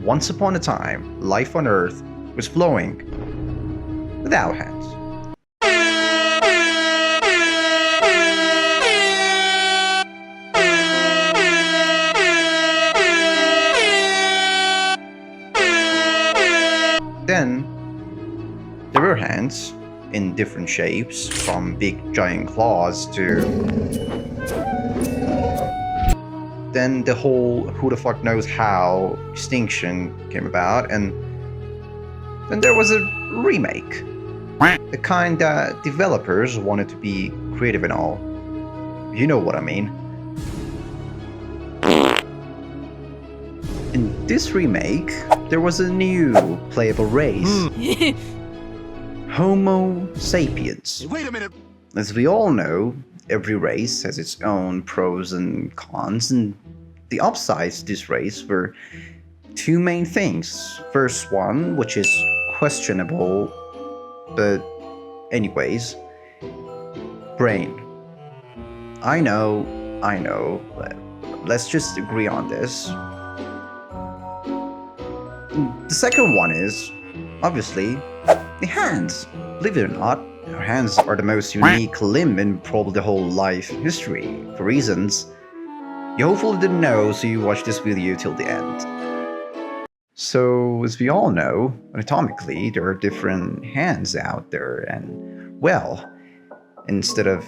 once upon a time, life on Earth was flowing without hands. Then, there were hands in different shapes, from big giant claws to... Then the whole who the fuck knows how distinction came about, and then there was a remake. The kind that developers wanted to be creative and all. You know what I mean. In this remake, there was a new playable race. Homo sapiens. Wait a minute. As we all know, every race has its own pros and cons, and the upsides to this race were two main things. First one, which is questionable, but anyways, brain. I know, but let's just agree on this. The second one is, obviously, the hands. Believe it or not, our hands are the most unique limb in probably the whole life history, for reasons you hopefully didn't know, so you watch this video till the end. So, as we all know, anatomically, there are different hands out there, and, well, instead of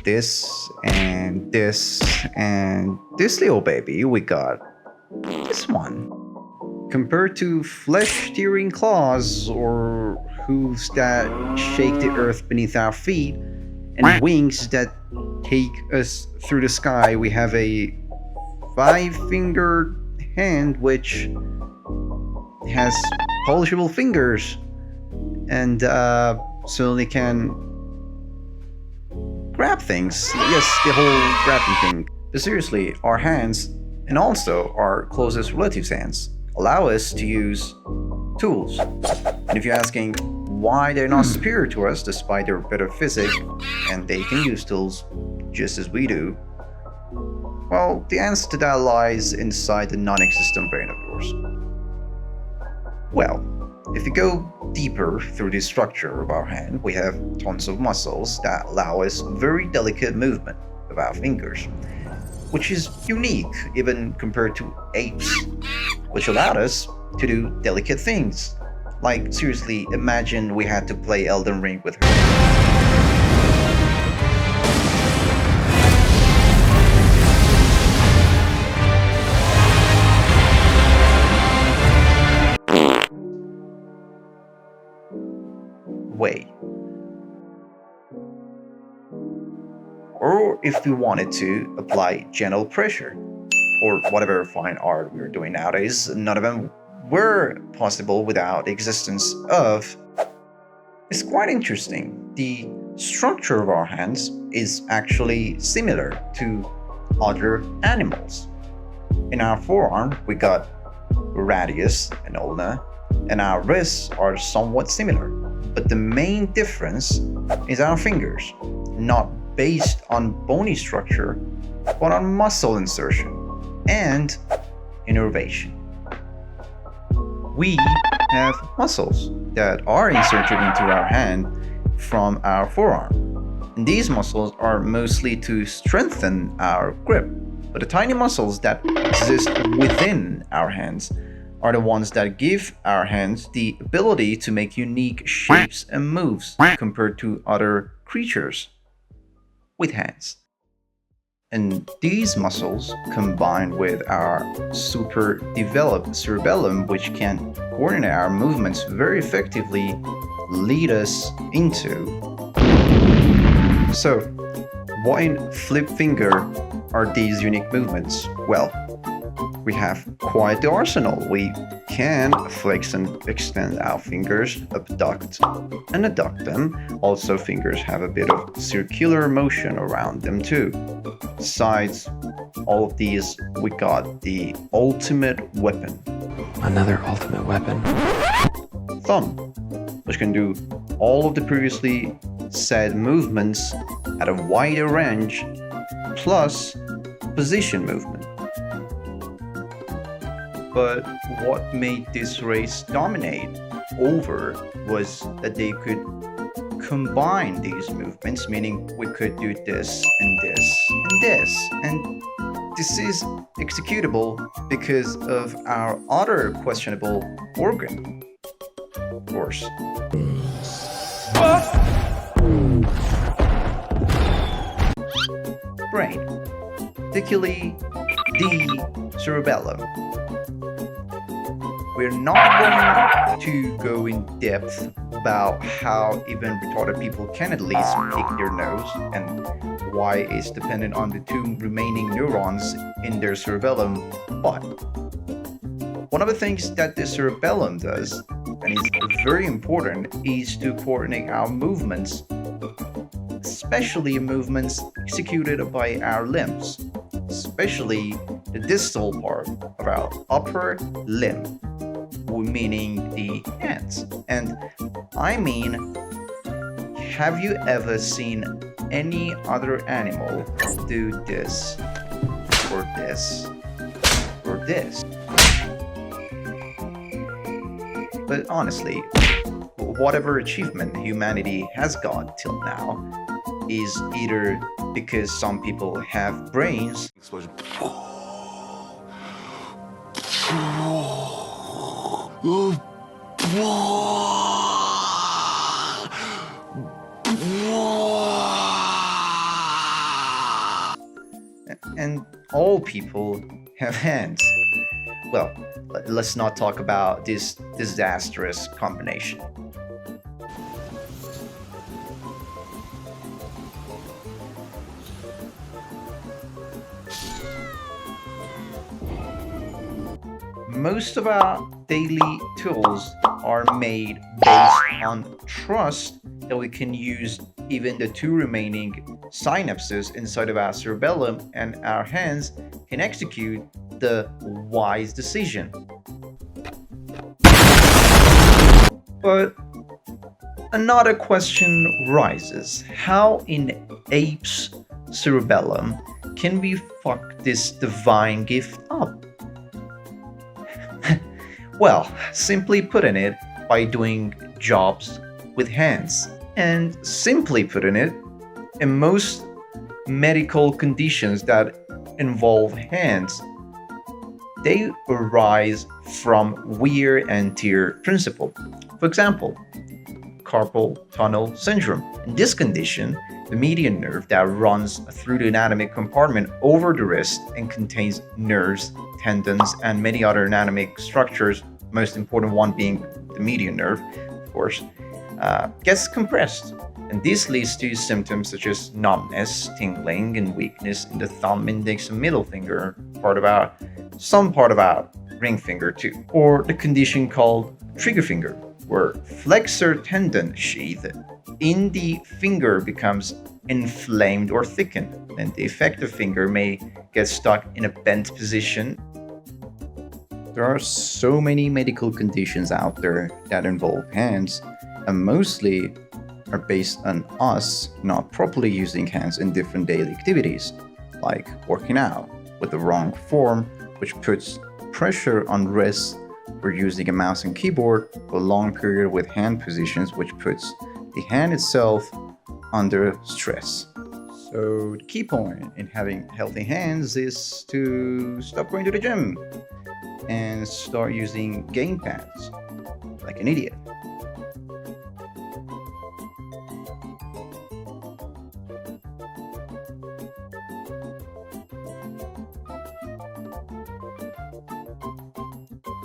this and this and this little baby, we got this one. Compared to flesh-tearing claws or hooves that shake the earth beneath our feet and wings that take us through the sky, we have a five-fingered hand which has polishable fingers and certainly can grab things. Yes, the whole grabbing thing. But seriously, our hands, and also our closest relatives' hands, allow us to use tools. And if you're asking why they're not superior to us despite their better physique and they can use tools just as we do, well, the answer to that lies inside the non-existent brain of yours. Well, if you go deeper through the structure of our hand, we have tons of muscles that allow us very delicate movement of our fingers, which is unique even compared to apes, which allowed us to do delicate things. Like, seriously, imagine we had to play Elden Ring with her. Wait. Or if we wanted to apply gentle pressure, or whatever fine art we're doing nowadays, none of them were possible without the existence of... It's quite interesting. The structure of our hands is actually similar to other animals. In our forearm, we got radius and ulna, and our wrists are somewhat similar. But the main difference is our fingers, not based on bony structure, but on muscle insertion and innervation. We have muscles that are inserted into our hand from our forearm. And these muscles are mostly to strengthen our grip. But the tiny muscles that exist within our hands are the ones that give our hands the ability to make unique shapes and moves compared to other creatures with hands. And these muscles, combined with our super developed cerebellum, which can coordinate our movements very effectively, lead us into... So, what in flip finger are these unique movements? Well, we have quite the arsenal. We can flex and extend our fingers, abduct and adduct them. Also, fingers have a bit of circular motion around them too. Besides all of these, we got the ultimate weapon. Another ultimate weapon. Thumb, which can do all of the previously said movements at a wider range, plus position movement. But what made this race dominate over was that they could combine these movements, meaning we could do this and this and this. And this is executable because of our other questionable organ, of course. Brain, particularly the cerebellum. We're not going to go in depth about how even retarded people can at least pick their nose and why it's dependent on the two remaining neurons in their cerebellum, but one of the things that the cerebellum does, and is very important, is to coordinate our movements, especially movements executed by our limbs, especially the distal part of our upper limb, meaning the hands. And I mean, have you ever seen any other animal do this, or this, or this? But honestly, whatever achievement humanity has got till now is either because some people have brains, and all people have hands. Well, let's not talk about this disastrous combination. Most of our daily tools are made based on trust that we can use even the two remaining synapses inside of our cerebellum, and our hands can execute the wise decision. But another question rises: how in apes' cerebellum can we fuck this divine gift up? Well, simply putting it, by doing jobs with hands. And simply putting it, in most medical conditions that involve hands, they arise from wear and tear principle. For example, carpal tunnel syndrome. In this condition, the median nerve that runs through the anatomic compartment over the wrist and contains nerves, tendons, and many other anatomic structures, most important one being the median nerve, of course, gets compressed. And this leads to symptoms such as numbness, tingling, and weakness in the thumb, index, and middle finger, some part of our ring finger too. Or the condition called trigger finger, where flexor tendon sheath in the finger becomes inflamed or thickened, and the effective finger may get stuck in a bent position. There are so many medical conditions out there that involve hands, and mostly are based on us not properly using hands in different daily activities, like working out with the wrong form, which puts pressure on wrists, or using a mouse and keyboard for a long period with hand positions, which puts the hand itself under stress. So the key point in having healthy hands is to stop going to the gym and start using game pads like an idiot.